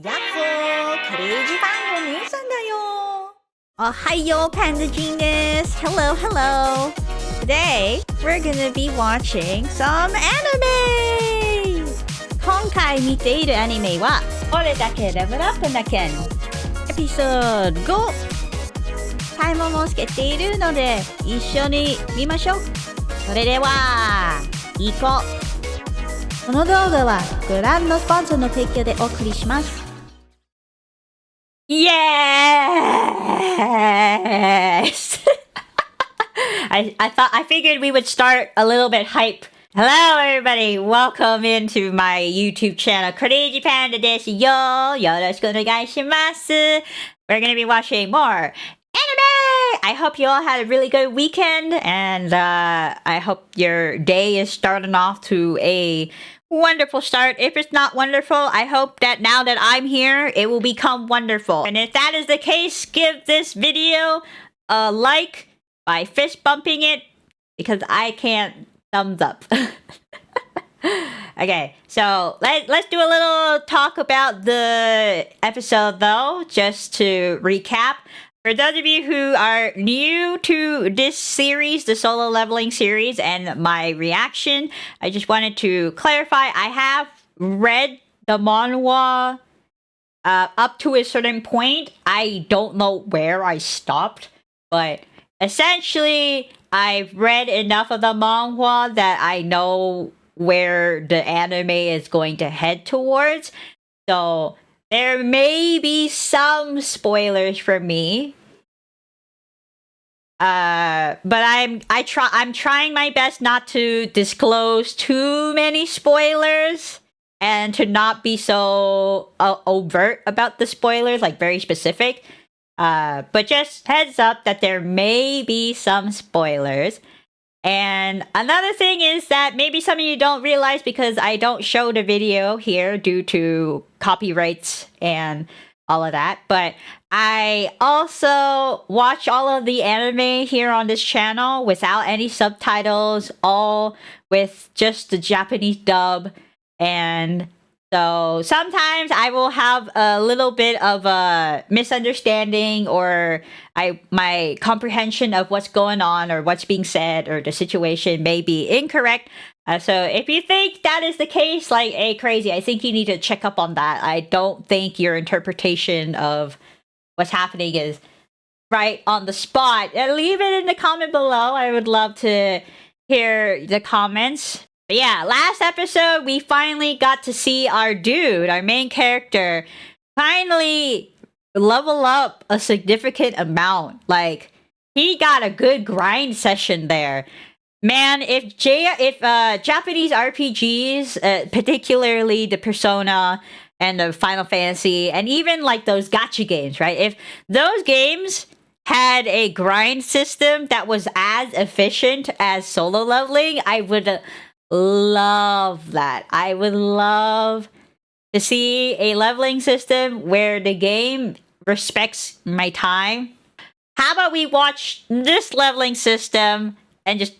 やっほー、クレイジーパンの姉さんだよ。Ohayo, Panda Genius! Hello, hello! Today, we're gonna be watching some anime! 今回見ているアニメは、俺だけレベルアップな件、エピソード 5! タイムもつけているので、一緒に見ましょう。それでは、行こう。この動画は、ご覧のスポンサーの提供でお送りします。Yes! I figured we would start a little bit hype. Hello everybody, welcome into my YouTube channel. KUREEJII Panda ですよ。よろしくお願いします。We're gonna be watching more anime! I hope you all had a really good weekend and I hope your day is starting off to a wonderful start. If it's not wonderful, I hope that now that I'm here, it will become wonderful. And if that is the case, give this video a like by fist bumping it because I can't thumbs up. Okay, so let's do a little talk about the episode though, just to recap. For those of you who are new to this series, the solo leveling series, and my reaction, I just wanted to clarify, I have read the manhwa up to a certain point. I don't know where I stopped, but essentially, I've read enough of the manhwa that I know where the anime is going to head towards. So there may be some spoilers for me. But I'm trying my best not to disclose too many spoilers and to not be so overt about the spoilers, like very specific. But just heads up that there may be some spoilers. And another thing is that maybe some of you don't realize because I don't show the video here due to copyrights and all of that. But I also watch all of the anime here on this channel without any subtitles, all with just the Japanese dub. And so sometimes I will have a little bit of a misunderstanding or my comprehension of what's going on or what's being said or the situation may be incorrect. So if you think that is the case, like, hey, crazy, I think you need to check up on that. I don't think your interpretation of what's happening is right on the spot. Leave it in the comment below. I would love to hear the comments. But yeah, last episode, we finally got to see our dude, our main character, finally level up a significant amount. Like, he got a good grind session there. Man, if Japanese RPGs, particularly the Persona and the Final Fantasy, and even like those gacha games, right? If those games had a grind system that was as efficient as solo leveling, I would love that. I would love to see a leveling system where the game respects my time. How about we watch this leveling system and just,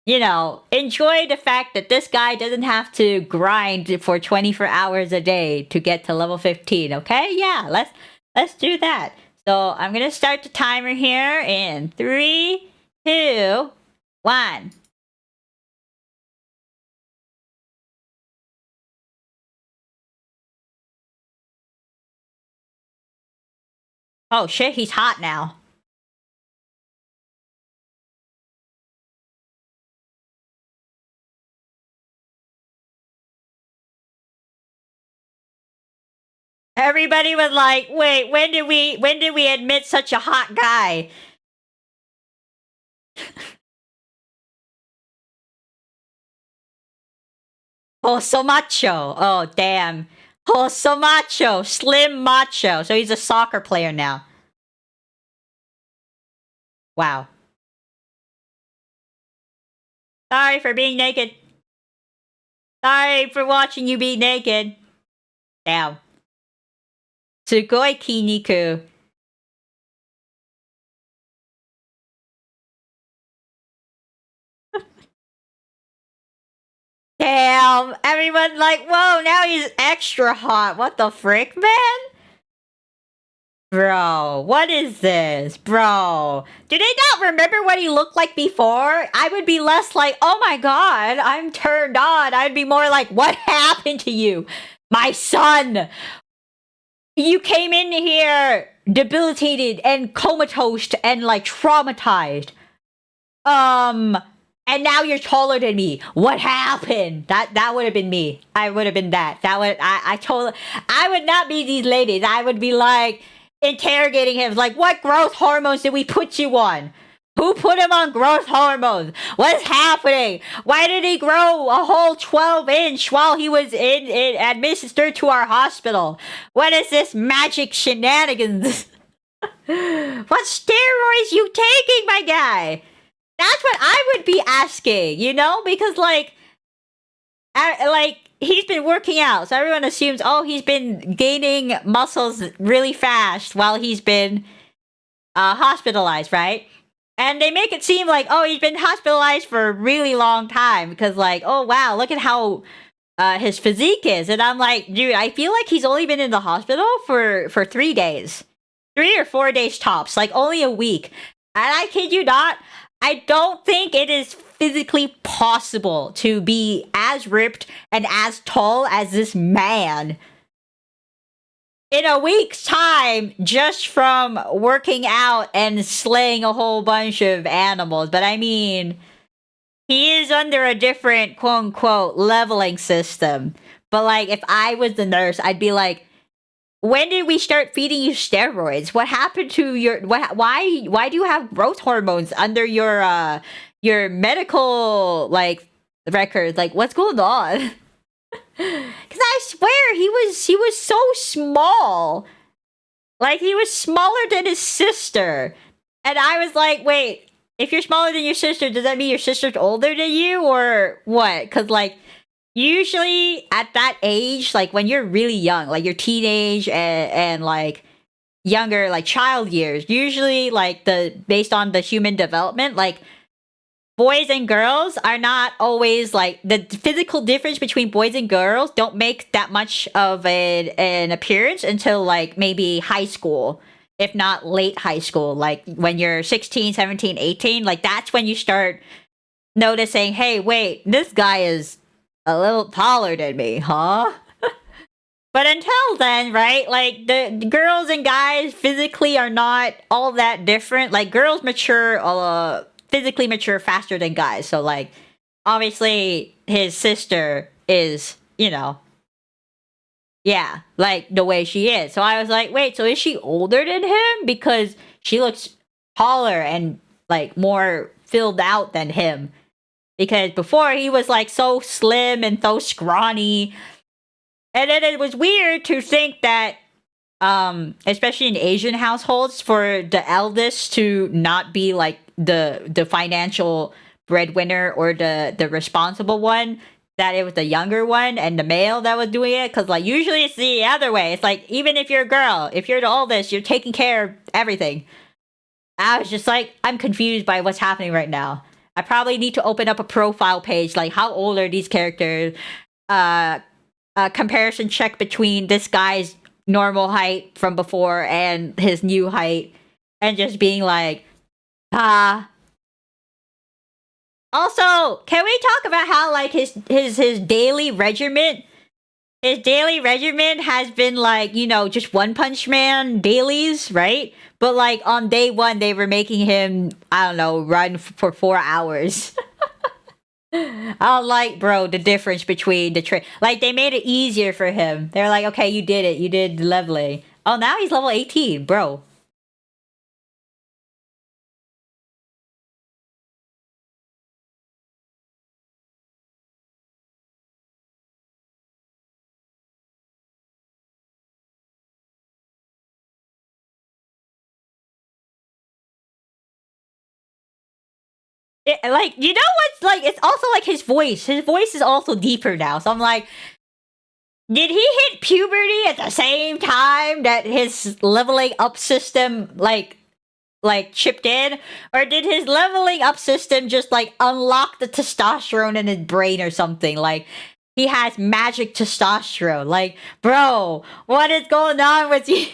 you know, enjoy the fact that this guy doesn't have to grind for 24 hours a day to get to level 15, okay? Yeah, let's do that. So I'm gonna start the timer here in 3, 2, 1. Oh shit, he's hot now. Everybody was like, wait, when did we admit such a hot guy? Oh, so macho. Oh, damn. Oh, so macho. Slim macho. So he's a soccer player now. Wow. Sorry for being naked. Sorry for watching you be naked. Damn. Sugoi kiniku. Damn, everyone's like, whoa, now he's extra hot. What the frick, man? Bro, what is this? Bro, do they not remember what he looked like before? I would be less like, oh my god, I'm turned on. I'd be more like, what happened to you? My son! You came in here debilitated and comatose and like traumatized. And now you're taller than me. What happened? That would have been me. I would have been that. I would not be these ladies. I would be like interrogating him, like, what growth hormones did we put you on? Who put him on growth hormones? What's happening? Why did he grow a whole 12-inch while he was in administered to our hospital? What is this magic shenanigans? What steroids you taking, my guy? That's what I would be asking, you know? Because, like, he's been working out, so everyone assumes, oh, he's been gaining muscles really fast while he's been hospitalized, right? And they make it seem like, oh, he's been hospitalized for a really long time because, like, oh, wow, look at how his physique is. And I'm like, dude, I feel like he's only been in the hospital for 3 days. 3 or 4 days tops, like only a week. And I kid you not, I don't think it is physically possible to be as ripped and as tall as this man in a week's time just from working out and slaying a whole bunch of animals. But I mean, he is under a different quote-unquote leveling system. But like, if I was the nurse, I'd be like, when did we start feeding you steroids? What happened to your why do you have growth hormones under your medical like records? Like, what's going on? Cause I swear he was so small. Like, he was smaller than his sister. And I was like, wait, if you're smaller than your sister, does that mean your sister's older than you or what? Cause like, usually at that age, like when you're really young, like your teenage and like younger, like child years, usually like based on the human development, like boys and girls are not always like the physical difference between boys and girls don't make that much of an appearance until like maybe high school, if not late high school. Like when you're 16, 17, 18, like that's when you start noticing, hey, wait, this guy is a little taller than me, huh? But until then, right, like the girls and guys physically are not all that different. Like girls mature physically mature faster than guys. So like obviously his sister is, you know, yeah, like the way she is. So I was like, wait, so is she older than him? Because she looks taller and like more filled out than him. Because before he was like so slim and so scrawny. And then it was weird to think that especially in Asian households, for the eldest to not be like the financial breadwinner or the responsible one, that it was the younger one and the male that was doing it. Because like usually it's the other way. It's like, even if you're a girl, if you're the oldest, you're taking care of everything. I was just like, I'm confused by what's happening right now. I probably need to open up a profile page, like how old are these characters, comparison check between this guy's normal height from before and his new height, and just being like, Also, can we talk about how like his daily regimen? His daily regimen has been like, you know, just One Punch Man dailies, right? But like on day one, they were making him, I don't know, run for 4 hours. I was like, bro, the difference between like they made it easier for him. They're like, okay, you did it. You did the leveling. Oh, now he's level 18, bro. Like, you know what's like, it's also like his voice. His voice is also deeper now. So I'm like, did he hit puberty at the same time that his leveling up system like like chipped in, or did his leveling up system just like unlock the testosterone in his brain or something? Like he has magic testosterone. Like, bro, what is going on with you?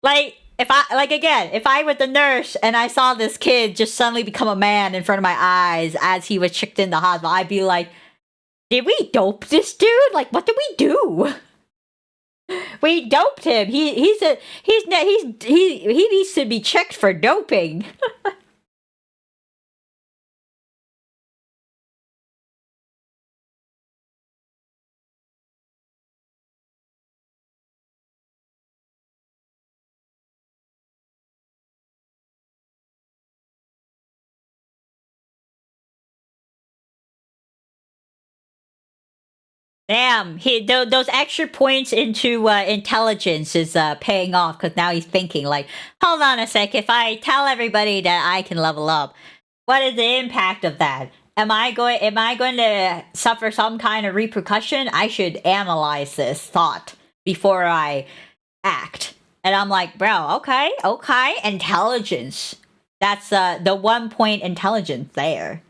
Like, if I was the nurse and I saw this kid just suddenly become a man in front of my eyes as he was checked in the hospital, I'd be like, did we dope this dude? Like, what did we do? We doped him. He needs to be checked for doping. Damn, those extra points into intelligence is paying off, because now he's thinking like, hold on a sec, if I tell everybody that I can level up, what is the impact of that? Am I going to suffer some kind of repercussion? I should analyze this thought before I act. And I'm like, bro, okay, intelligence. That's the 1 point intelligence there.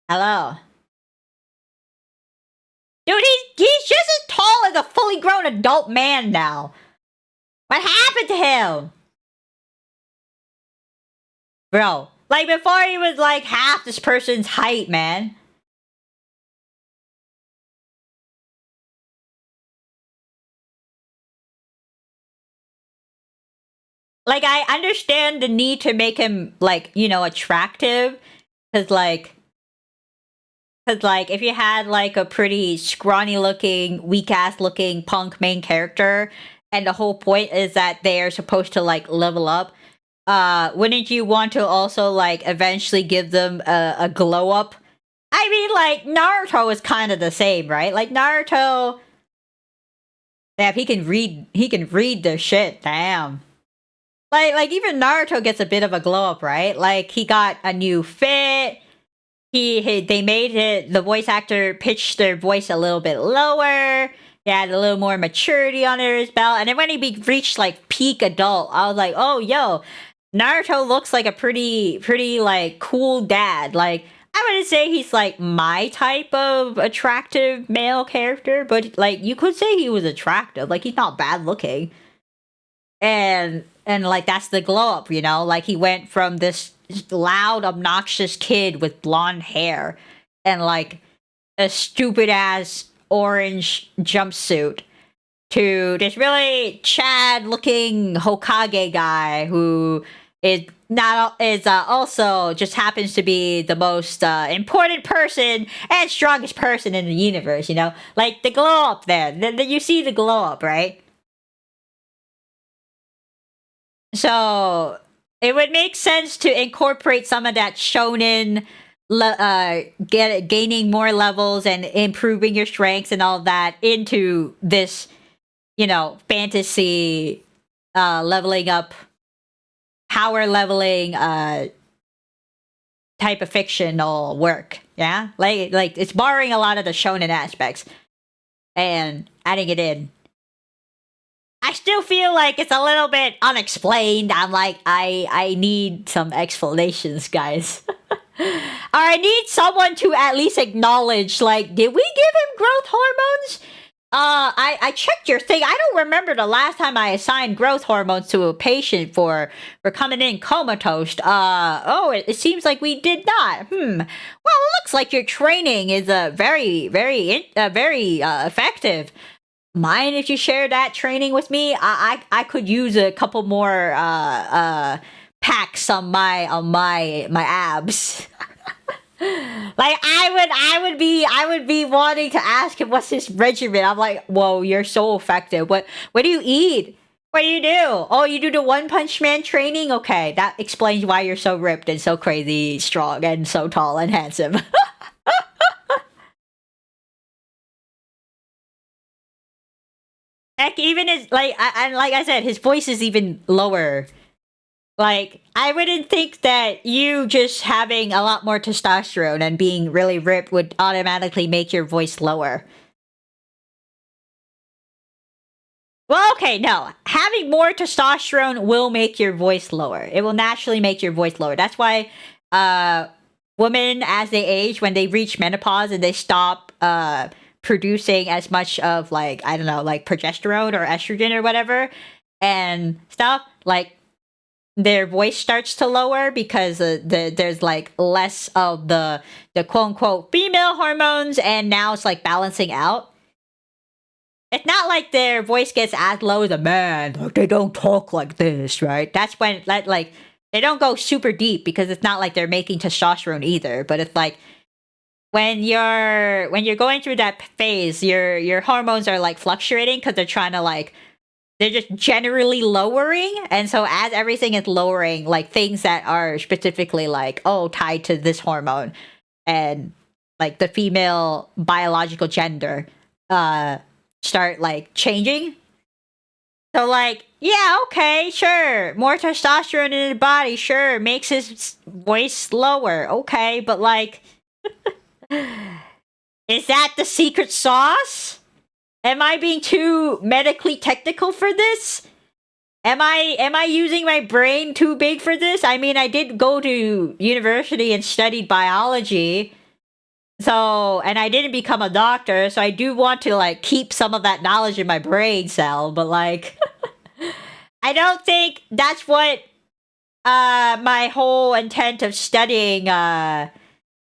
Hello. Dude, he's just as tall as a fully grown adult man now. What happened to him? Bro, like before he was like half this person's height, man. Like, I understand the need to make him, like, you know, attractive. Because, like, if you had, like, a pretty scrawny-looking, weak-ass-looking punk main character, and the whole point is that they're supposed to, like, level up, wouldn't you want to also, like, eventually give them a glow-up? I mean, like, Naruto is kind of the same, right? Like, Naruto... Yeah, he can read the shit, damn. Like even Naruto gets a bit of a glow up, right? Like he got a new fit. They made it. The voice actor pitched their voice a little bit lower. He had a little more maturity under his belt. And then when he reached like peak adult, I was like, oh, yo, Naruto looks like a pretty like cool dad. Like I wouldn't say he's like my type of attractive male character, but like you could say he was attractive. Like he's not bad looking. And like that's the glow up, you know? Like he went from this loud, obnoxious kid with blonde hair and like a stupid ass orange jumpsuit to this really Chad looking Hokage guy who is also just happens to be the most important person and strongest person in the universe, you know? Like the glow up there. You see the glow up, right? So it would make sense to incorporate some of that shonen, gaining more levels and improving your strengths and all that into this, you know, fantasy, leveling up, power leveling, type of fictional work. Yeah, like it's borrowing a lot of the shonen aspects and adding it in. I still feel like it's a little bit unexplained. I'm like, I need some explanations, guys. Or I need someone to at least acknowledge, like, did we give him growth hormones? I checked your thing. I don't remember the last time I assigned growth hormones to a patient for coming in comatose. It seems like we did not. Well, it looks like your training is very effective. Mind if you share that training with me? I could use a couple more packs on my abs. Like I would be wanting to ask him what's his regimen. I'm like, whoa, you're so effective. What do you eat? What do you do? Oh, you do the One Punch Man training? Okay, that explains why you're so ripped and so crazy strong and so tall and handsome. Heck, even his like I said, his voice is even lower. Like, I wouldn't think that you just having a lot more testosterone and being really ripped would automatically make your voice lower. Well, okay, no. Having more testosterone will make your voice lower. It will naturally make your voice lower. That's why women, as they age, when they reach menopause and they stop producing as much of, like, I don't know, like progesterone or estrogen or whatever and stuff, like their voice starts to lower because there's like less of the quote unquote female hormones, and now it's like balancing out. It's not like their voice gets as low as a man. Like, they don't talk like this, right? That's when, like, they don't go super deep because it's not like they're making testosterone either. But it's like when you're going through that phase, your hormones are like fluctuating because they're trying to, like, they're just generally lowering. And so as everything is lowering, like things that are specifically like, oh, tied to this hormone and like the female biological gender, start like changing. So like, yeah, okay, sure, more testosterone in his body, sure, makes his voice lower, okay, but like, is that the secret sauce? Am I being too medically technical for this? Am I using my brain too big for this? I mean, I did go to university and studied biology. So, and I didn't become a doctor, so I do want to, like, keep some of that knowledge in my brain cell, but, like, I don't think that's what, my whole intent of studying,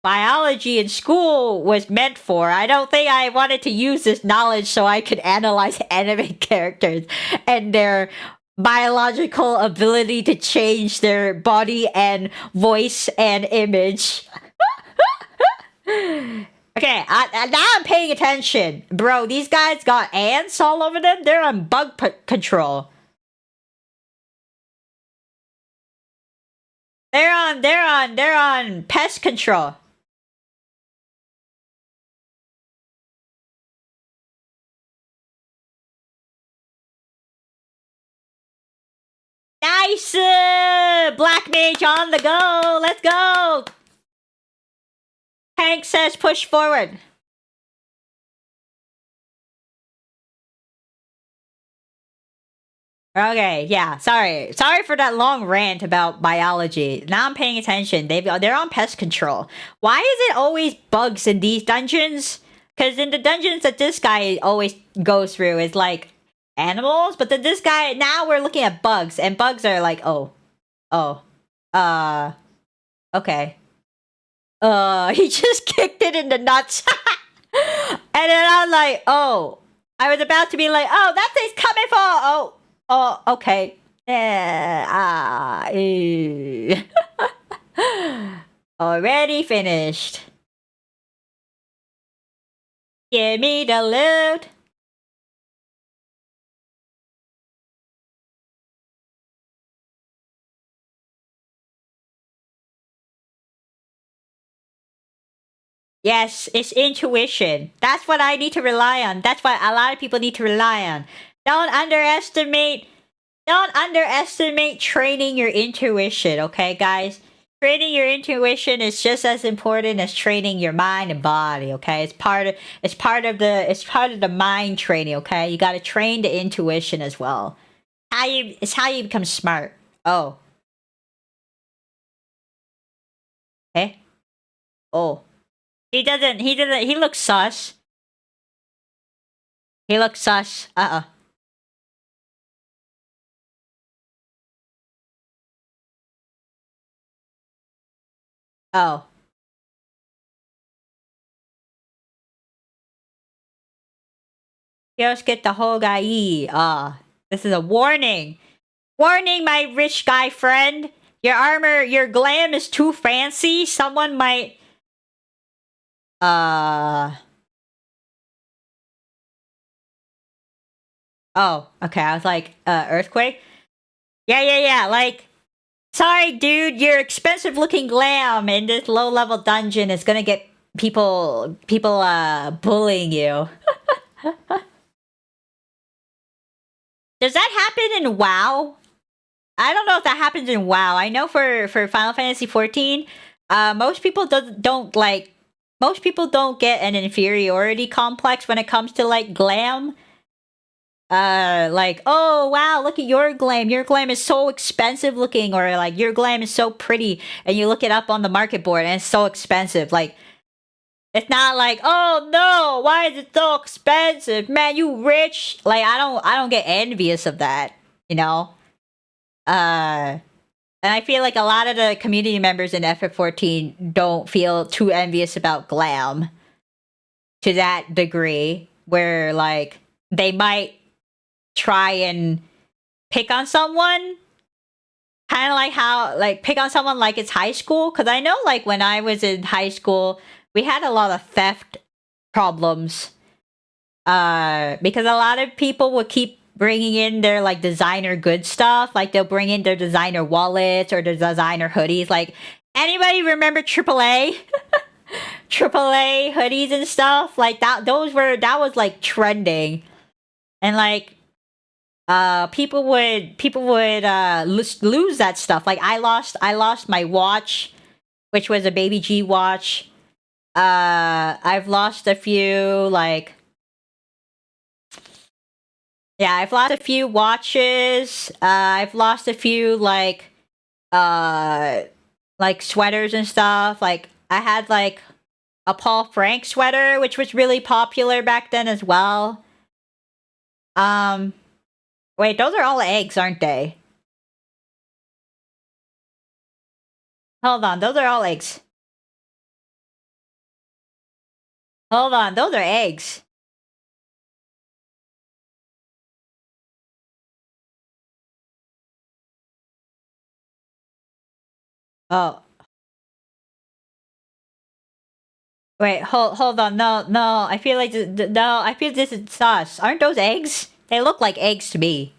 biology in school was meant for. I don't think I wanted to use this knowledge so I could analyze anime characters and their biological ability to change their body and voice and image. Okay, now I'm paying attention. Bro, these guys got ants all over them. They're on bug control. They're on pest control. Nice! Black mage on the go! Let's go! Hank says push forward. Okay, yeah, sorry for that long rant about biology. Now I'm paying attention. They're on pest control. Why is it always bugs in these dungeons? Because in the dungeons that this guy always goes through is like animals, but then this guy, now we're looking at bugs, and bugs are like, oh, okay. He just kicked it in the nuts. And then I'm like, oh, I was about to be like, oh, that thing's coming for, okay. Already finished. Give me the loot. Yes, it's intuition. That's what I need to rely on. That's what a lot of people need to rely on. Don't underestimate training your intuition, okay, guys? Training your intuition is just as important as training your mind and body, okay? It's part of the mind training, okay? You got to train the intuition as well. It's how you become smart. Oh. Okay. Oh. He looks sus. He looks sus. Oh. Just get the whole guy. This is a warning. Warning, my rich guy friend. Your armor, your glam is too fancy. Someone might... Oh, okay. I was like, earthquake? Yeah. Like, sorry, dude. Your expensive looking glam in this low level dungeon is gonna get people, bullying you. Does that happen in WoW? I don't know if that happens in WoW. I know for Final Fantasy 14, most people don't get an inferiority complex when it comes to like glam. like, oh wow, look at your glam. Your glam is so expensive looking, or like your glam is so pretty, and you look it up on the market board and it's so expensive. Like, it's not like, oh no, why is it so expensive? Man, you rich. Like, I don't get envious of that, you know? And I feel like a lot of the community members in FF14 don't feel too envious about glam to that degree, where like they might try and pick on someone, kind of like how, like, pick on someone like it's high school. Because I know, like, when I was in high school, we had a lot of theft problems, because a lot of people would keep bringing in their, like, designer good stuff. Like, they'll bring in their designer wallets or their designer hoodies. Like, anybody remember AAA? AAA hoodies and stuff? Like, that was, like, trending. And, like, people would lose that stuff. Like, I lost my watch, which was a Baby G watch. I've lost a few, like, yeah, I've lost a few watches. I've lost a few, like sweaters and stuff. Like, I had, like, a Paul Frank sweater, which was really popular back then as well. Wait, those are all eggs, aren't they? Hold on, those are all eggs. Hold on, those are eggs. Oh. Wait, hold on, no, I feel like, no, I feel this is sus. Aren't those eggs? They look like eggs to me.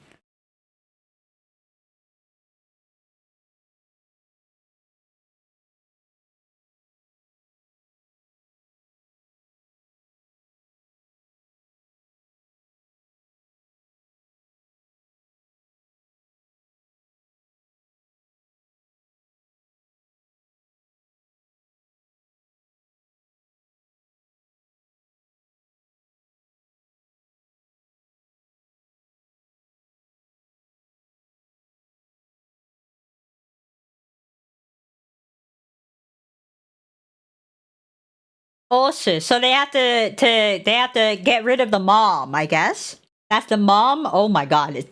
Bullshit. So they have to get rid of the mom, I guess. That's the mom. Oh my god.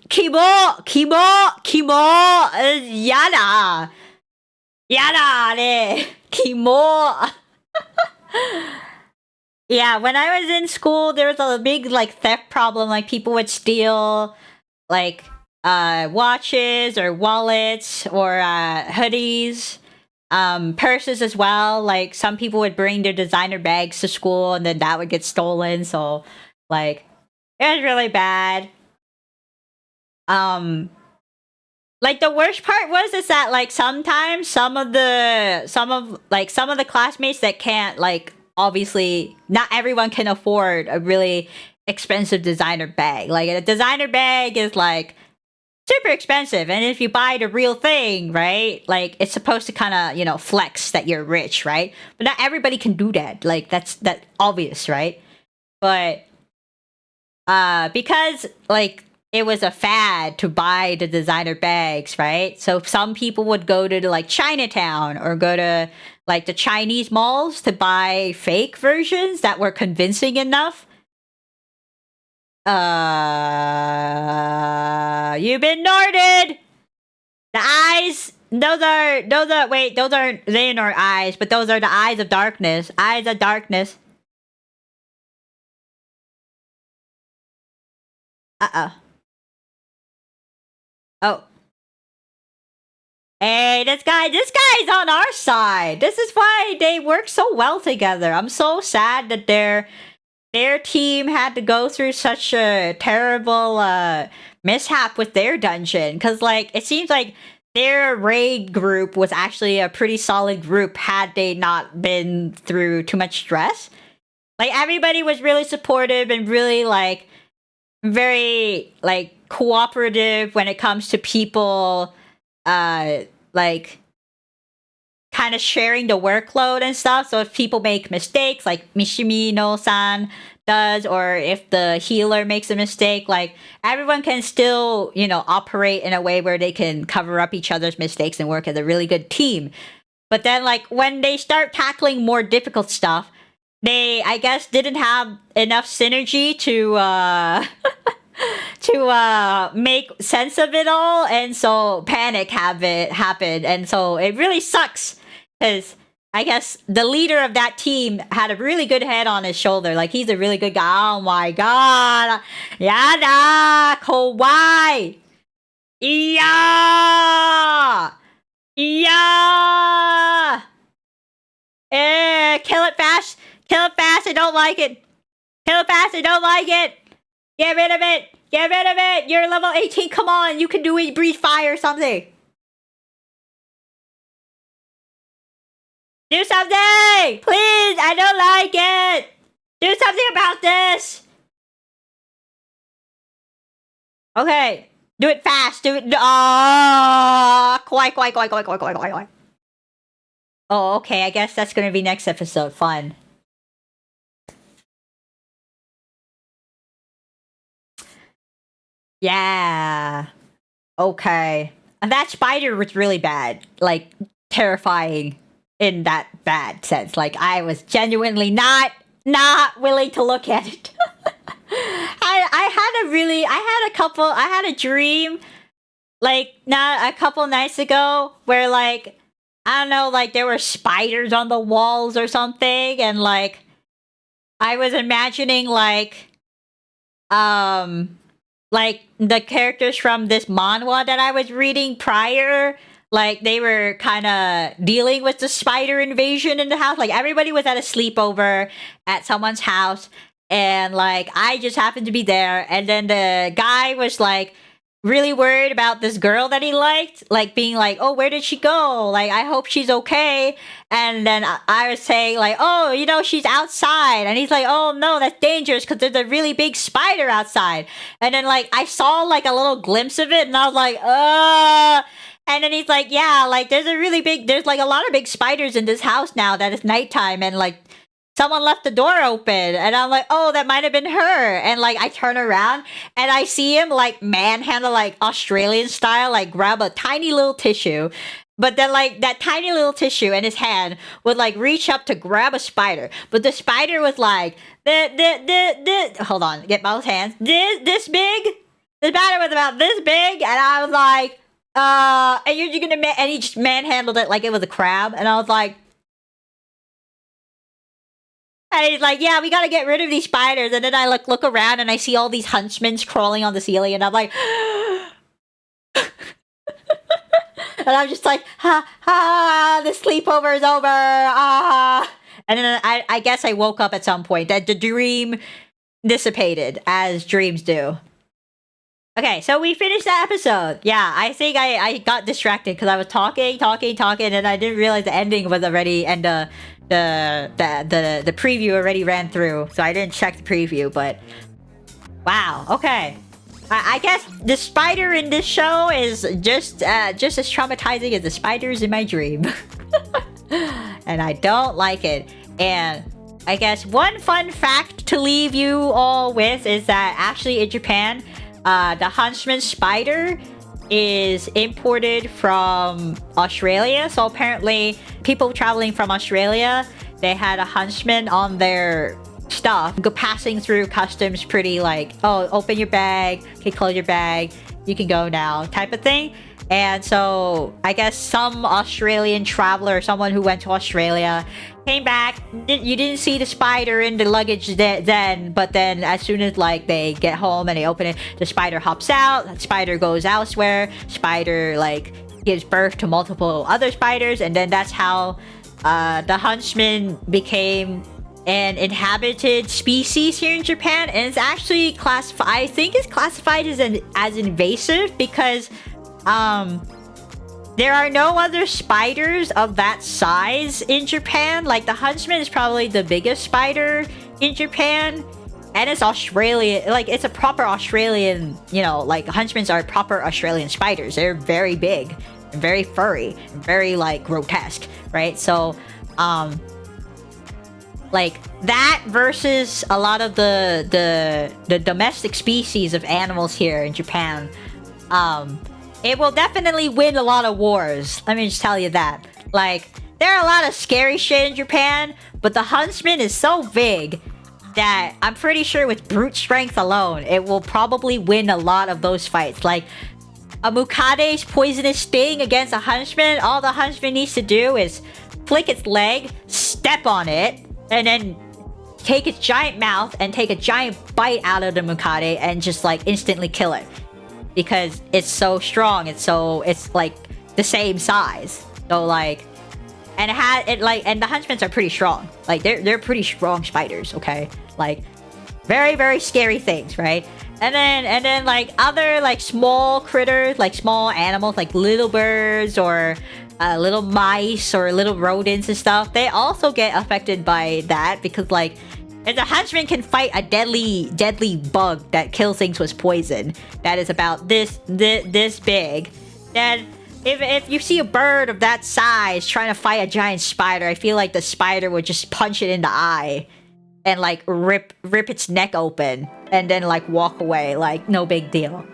Kimo, yada, yada, ne, kimo. Yeah, when I was in school, there was a big, like, theft problem. Like, people would steal, like, watches or wallets or hoodies, purses as well. Like, some people would bring their designer bags to school and then that would get stolen. So, like, it was really bad. Like, the worst part is that, like, sometimes some of the classmates that can't, like, obviously not everyone can afford a really expensive designer bag. Like, a designer bag is, like, super expensive, and if you buy the real thing, right, like, it's supposed to kind of, you know, flex that you're rich, right? But not everybody can do that. Like, that's obvious, right? But because, like, it was a fad to buy the designer bags, right? So some people would go to like Chinatown or go to like the Chinese malls to buy fake versions that were convincing enough. You've been norted. The eyes, those are wait, those aren't Xehanort eyes, but those are the eyes of darkness. Eyes of darkness. Oh. Hey, this guy's on our side. This is why they work so well together. I'm so sad that their team had to go through such a terrible mishap with their dungeon. Cause like, it seems like their raid group was actually a pretty solid group had they not been through too much stress. Like, everybody was really supportive and really, like, very, like, cooperative when it comes to people, like, kind kind of sharing the workload and stuff. So if people make mistakes, like Mishimino-san does, or if the healer makes a mistake, like everyone can still, you know, operate in a way where they can cover up each other's mistakes and work as a really good team. But then, like, when they start tackling more difficult stuff, they, I guess, didn't have enough synergy to make sense of it all, and so panic happened, and so it really sucks because I guess the leader of that team had a really good head on his shoulder. Like, he's a really good guy. Oh my god, yada, kawaii, yeah, yeah, kill it fast, I don't like it, kill it fast, I don't like it. Get rid of it! Get rid of it! You're level 18, come on! You can do it, breathe fire or something! Do something! Please! I don't like it! Do something about this! Okay. Do it fast! Do it... Kawaii. Oh, okay. I guess that's gonna be next episode. Fun. Yeah. Okay. And that spider was really bad. Like, terrifying in that bad sense. Like, I was genuinely not willing to look at it. I had a dream, like, not a couple nights ago, where, like, I don't know, like, there were spiders on the walls or something, and, like, I was imagining, like, the characters from this manhwa that I was reading prior, like, they were kind of dealing with the spider invasion in the house. Like, everybody was at a sleepover at someone's house, and, like, I just happened to be there, and then the guy was, like, really worried about this girl that he liked, like, being like, oh, where did she go? Like, I hope she's okay. And then I was saying, like, oh, you know, she's outside. And he's like, oh, no, that's dangerous because there's a really big spider outside. And then, like, I saw, like, a little glimpse of it, and I was like, and then he's like, yeah, like, there's like, a lot of big spiders in this house now that it's nighttime, and, like, someone left the door open, and I'm like, oh, that might have been her. And, like, I turn around, and I see him, like, manhandle, like, Australian style, like, grab a tiny little tissue. But then, like, that tiny little tissue in his hand would, like, reach up to grab a spider. But the spider was, like, hold on, get both hands. This big? The spider was about this big, and I was like, and you're gonna, and he just manhandled it like it was a crab. And I was like, and he's like, yeah, we gotta get rid of these spiders. And then I look around and I see all these hunchmen crawling on the ceiling, and I'm like, and I'm just like, the sleepover is over. And then I guess I woke up at some point. That the dream dissipated, as dreams do. Okay, so we finished that episode. Yeah, I think I got distracted because I was talking, and I didn't realize the ending was already, and the preview already ran through, so I didn't check the preview. But wow, okay, I guess the spider in this show is just as traumatizing as the spiders in my dream. And I don't like it. And I guess one fun fact to leave you all with is that actually in Japan, the huntsman spider is imported from Australia. So apparently people traveling from Australia, they had a huntsman on their stuff, passing through customs pretty like, oh, open your bag, okay, close your bag, you can go now, type of thing. And so I guess some Australian traveler, someone who went to Australia, came back. You didn't see the spider in the luggage then, but then as soon as like they get home and they open it, the spider hops out, the spider goes elsewhere, spider like gives birth to multiple other spiders, and then that's how the huntsman became an inhabited species here in Japan. And it's actually classified, I think it's classified as invasive because there are no other spiders of that size in Japan. Like the huntsman is probably the biggest spider in Japan, and it's Australian, like it's a proper Australian, you know, like huntsmans are proper Australian spiders. They're very big. and very furry and very like grotesque, right? So like that versus a lot of the domestic species of animals here in Japan, it will definitely win a lot of wars. Let me just tell you that. Like, there are a lot of scary shit in Japan, but the huntsman is so big that I'm pretty sure with brute strength alone, it will probably win a lot of those fights. Like, a Mukade's poisonous sting against a huntsman, all the huntsman needs to do is flick its leg, step on it, and then take its giant mouth and take a giant bite out of the Mukade and just like instantly kill it. Because it's so strong, it's like the same size. So like, and and the huntsmen are pretty strong. Like they're pretty strong spiders, okay? Like very, very scary things, right? And then like other like small critters, like small animals, like little birds or little mice or little rodents and stuff, they also get affected by that because like if the huntsman can fight a deadly bug that kills things with poison that is about this big, then if you see a bird of that size trying to fight a giant spider, I feel like the spider would just punch it in the eye and like rip its neck open and then like walk away like no big deal.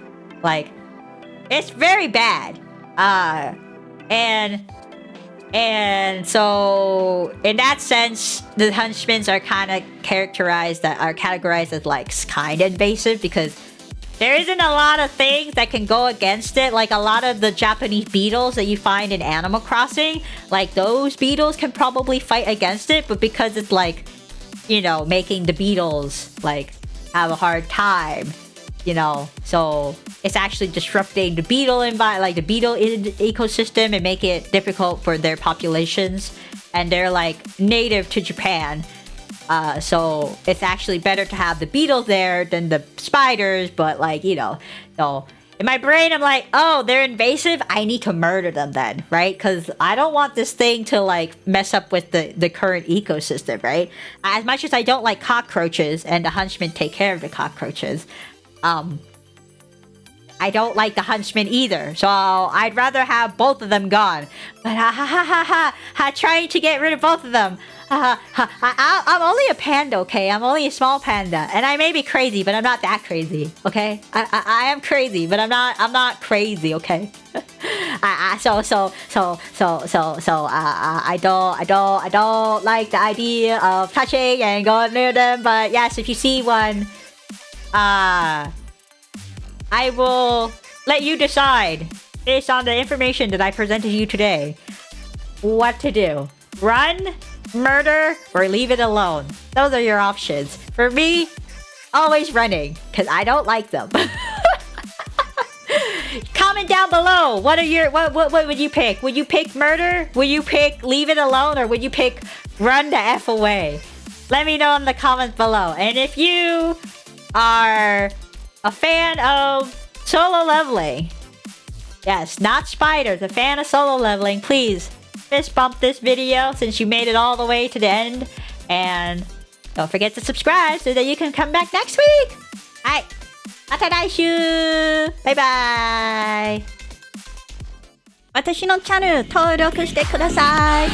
Like it's very bad. And so in that sense, the hunchmen are kind of categorized as like kind of invasive because there isn't a lot of things that can go against it. Like a lot of the Japanese beetles that you find in Animal Crossing, like those beetles can probably fight against it, but because it's like, you know, making the beetles like have a hard time, you know, so it's actually disrupting the beetle ecosystem and make it difficult for their populations, and they're like native to Japan. So it's actually better to have the beetles there than the spiders, but like, you know, so in my brain, I'm like, oh, they're invasive. I need to murder them then, right? Because I don't want this thing to like mess up with the current ecosystem, right? As much as I don't like cockroaches and the hunchmen take care of the cockroaches, I don't like the huntsman either, so I'd rather have both of them gone. But trying to get rid of both of them. I'm only a panda, okay? I'm only a small panda, and I may be crazy, but I'm not that crazy, okay? I am crazy, but I'm not crazy, okay? I don't like the idea of touching and going near them. But yes, if you see one, I will let you decide, based on the information that I presented you today, what to do. Run, murder, or leave it alone. Those are your options. For me, always running, because I don't like them. Comment down below. What would you pick? Would you pick murder? Would you pick leave it alone? Or would you pick run the F away? Let me know in the comments below. And if you are a fan of solo leveling, yes, not spiders, a fan of solo leveling, please fist bump this video since you made it all the way to the end, and don't forget to subscribe so that you can come back next week. Alright, mata laishu! Bye bye! 私のチャンネル登録してください。